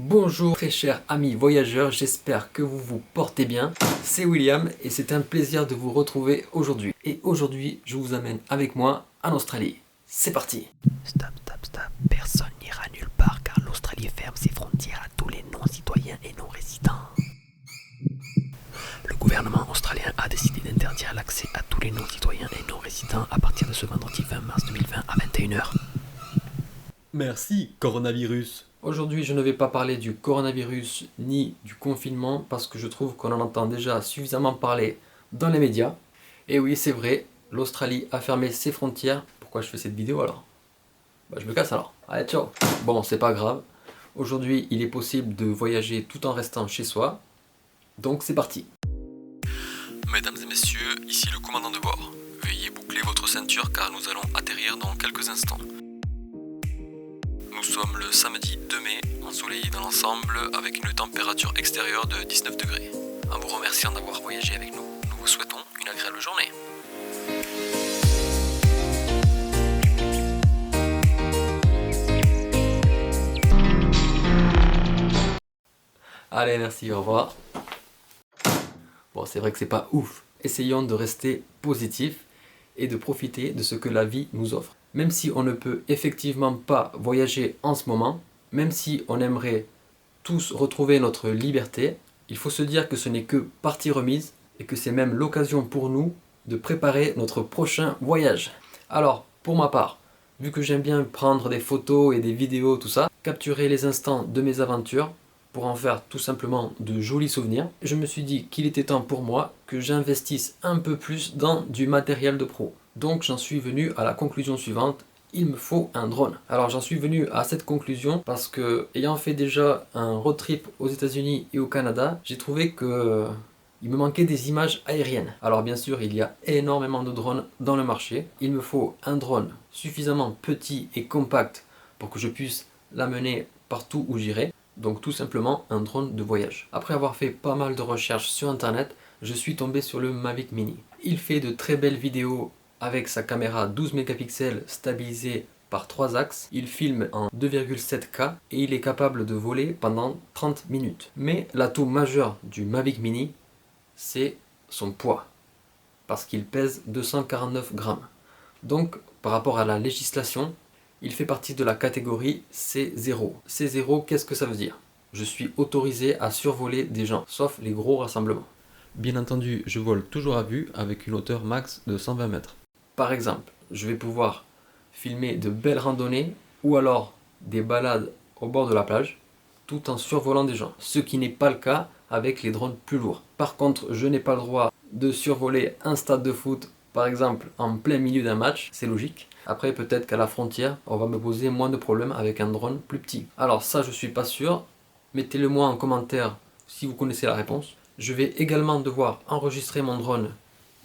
Bonjour très chers amis voyageurs, j'espère que vous vous portez bien. C'est William et c'est un plaisir de vous retrouver aujourd'hui. Et aujourd'hui, je vous amène avec moi en Australie. C'est parti! Stop, stop, stop. Personne n'ira nulle part car l'Australie ferme ses frontières à tous les non-citoyens et non-résidents. Le gouvernement australien a décidé d'interdire l'accès à tous les non-citoyens et non-résidents à partir de ce vendredi 20 mars 2020 à 21h. Merci, coronavirus. Aujourd'hui, je ne vais pas parler du coronavirus ni du confinement parce que je trouve qu'on en entend déjà suffisamment parler dans les médias. Et oui, c'est vrai, l'Australie a fermé ses frontières. Pourquoi je fais cette vidéo alors? Je me casse alors. Allez, ciao. Bon, c'est pas grave. Aujourd'hui, il est possible de voyager tout en restant chez soi. Donc, c'est parti. Mesdames et messieurs, ici le commandant de bord. Veuillez boucler votre ceinture car nous allons atterrir dans quelques instants. Nous sommes le samedi 2 mai, ensoleillé dans l'ensemble avec une température extérieure de 19 degrés. En vous remerciant d'avoir voyagé avec nous, nous vous souhaitons une agréable journée. Allez, merci, au revoir. Bon, c'est vrai que c'est pas ouf. Essayons de rester positif et de profiter de ce que la vie nous offre. Même si on ne peut effectivement pas voyager en ce moment, même si on aimerait tous retrouver notre liberté, il faut se dire que ce n'est que partie remise et que c'est même l'occasion pour nous de préparer notre prochain voyage. Alors, pour ma part, vu que j'aime bien prendre des photos et des vidéos, tout ça, capturer les instants de mes aventures pour en faire tout simplement de jolis souvenirs, je me suis dit qu'il était temps pour moi que j'investisse un peu plus dans du matériel de pro. Donc j'en suis venu à la conclusion suivante, il me faut un drone. Alors j'en suis venu à cette conclusion parce que, ayant fait déjà un road trip aux États-Unis et au Canada, j'ai trouvé que il me manquait des images aériennes. Alors bien sûr, il y a énormément de drones dans le marché. Il me faut un drone suffisamment petit et compact pour que je puisse l'amener partout où j'irai. Donc tout simplement un drone de voyage. Après avoir fait pas mal de recherches sur internet, je suis tombé sur le Mavic Mini. Il fait de très belles vidéos avec sa caméra 12 mégapixels stabilisée par 3 axes. Il filme en 2,7K et il est capable de voler pendant 30 minutes. Mais l'atout majeur du Mavic Mini, c'est son poids. Parce qu'il pèse 249 grammes. Donc par rapport à la législation, il fait partie de la catégorie C0. C0, qu'est-ce que ça veut dire? Je suis autorisé à survoler des gens, sauf les gros rassemblements. Bien entendu, je vole toujours à vue avec une hauteur max de 120 mètres. Par exemple, je vais pouvoir filmer de belles randonnées ou alors des balades au bord de la plage tout en survolant des gens. Ce qui n'est pas le cas avec les drones plus lourds. Par contre, je n'ai pas le droit de survoler un stade de foot par exemple en plein milieu d'un match, c'est logique. Après peut-être qu'à la frontière, on va me poser moins de problèmes avec un drone plus petit. Alors ça je suis pas sûr, mettez-le moi en commentaire si vous connaissez la réponse. Je vais également devoir enregistrer mon drone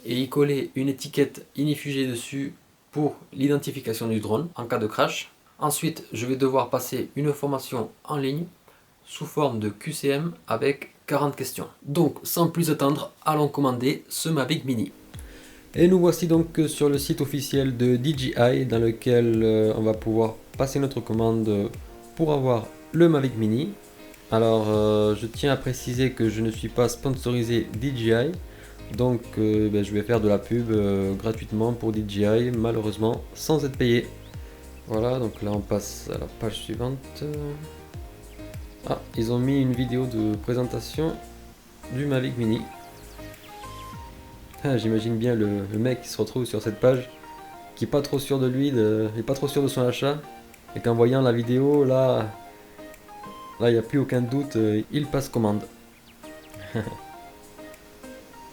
et y coller une étiquette inifugée dessus pour l'identification du drone en cas de crash. Ensuite je vais devoir passer une formation en ligne sous forme de QCM avec 40 questions. Donc sans plus attendre, allons commander ce Mavic Mini. Et nous voici donc sur le site officiel de DJI dans lequel on va pouvoir passer notre commande pour avoir le Mavic Mini. Alors je tiens à préciser que je ne suis pas sponsorisé DJI, donc je vais faire de la pub gratuitement pour DJI, malheureusement sans être payé. Voilà, donc là on passe à la page suivante. Ah, ils ont mis une vidéo de présentation du Mavic Mini. Ah, j'imagine bien le mec qui se retrouve sur cette page, qui est pas trop sûr de lui, il est pas trop sûr de son achat, et qu'en voyant la vidéo, là il n'y a plus aucun doute, il passe commande.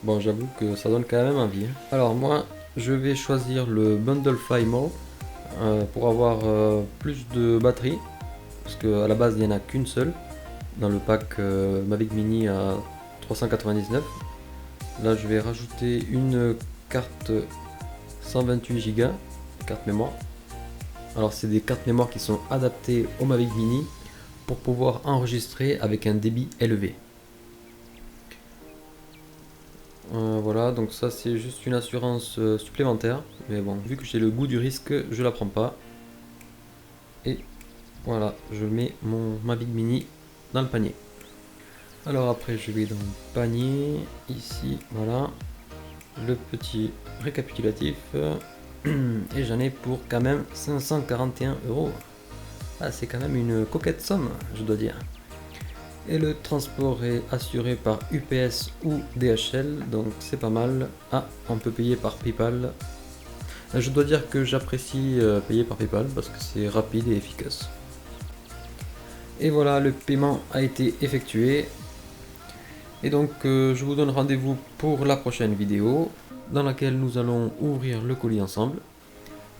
Bon, j'avoue que ça donne quand même envie. Alors moi, je vais choisir le Bundle Fly More pour avoir plus de batterie, parce qu'à la base il n'y en a qu'une seule, dans le pack Mavic Mini à 399. Là je vais rajouter une carte 128 Go, carte mémoire. Alors c'est des cartes mémoire qui sont adaptées au Mavic Mini pour pouvoir enregistrer avec un débit élevé. Voilà, donc ça c'est juste une assurance supplémentaire, mais bon, vu que j'ai le goût du risque, je la prends pas. Et voilà, je mets mon Mavic Mini dans le panier. Alors après je vais dans le panier, ici, voilà, le petit récapitulatif, et j'en ai pour quand même 541 €. Ah, c'est quand même une coquette somme, je dois dire. Et le transport est assuré par UPS ou DHL, donc c'est pas mal. Ah, on peut payer par PayPal. Je dois dire que j'apprécie payer par PayPal parce que c'est rapide et efficace. Et voilà, le paiement a été effectué. Et donc je vous donne rendez-vous pour la prochaine vidéo dans laquelle nous allons ouvrir le colis ensemble,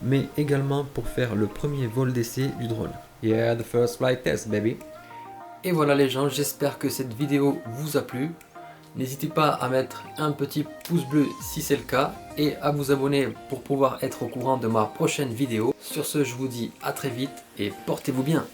mais également pour faire le premier vol d'essai du drone. Yeah, the first flight test, baby. Et voilà les gens, j'espère que cette vidéo vous a plu. N'hésitez pas à mettre un petit pouce bleu si c'est le cas et à vous abonner pour pouvoir être au courant de ma prochaine vidéo. Sur ce, je vous dis à très vite et portez-vous bien.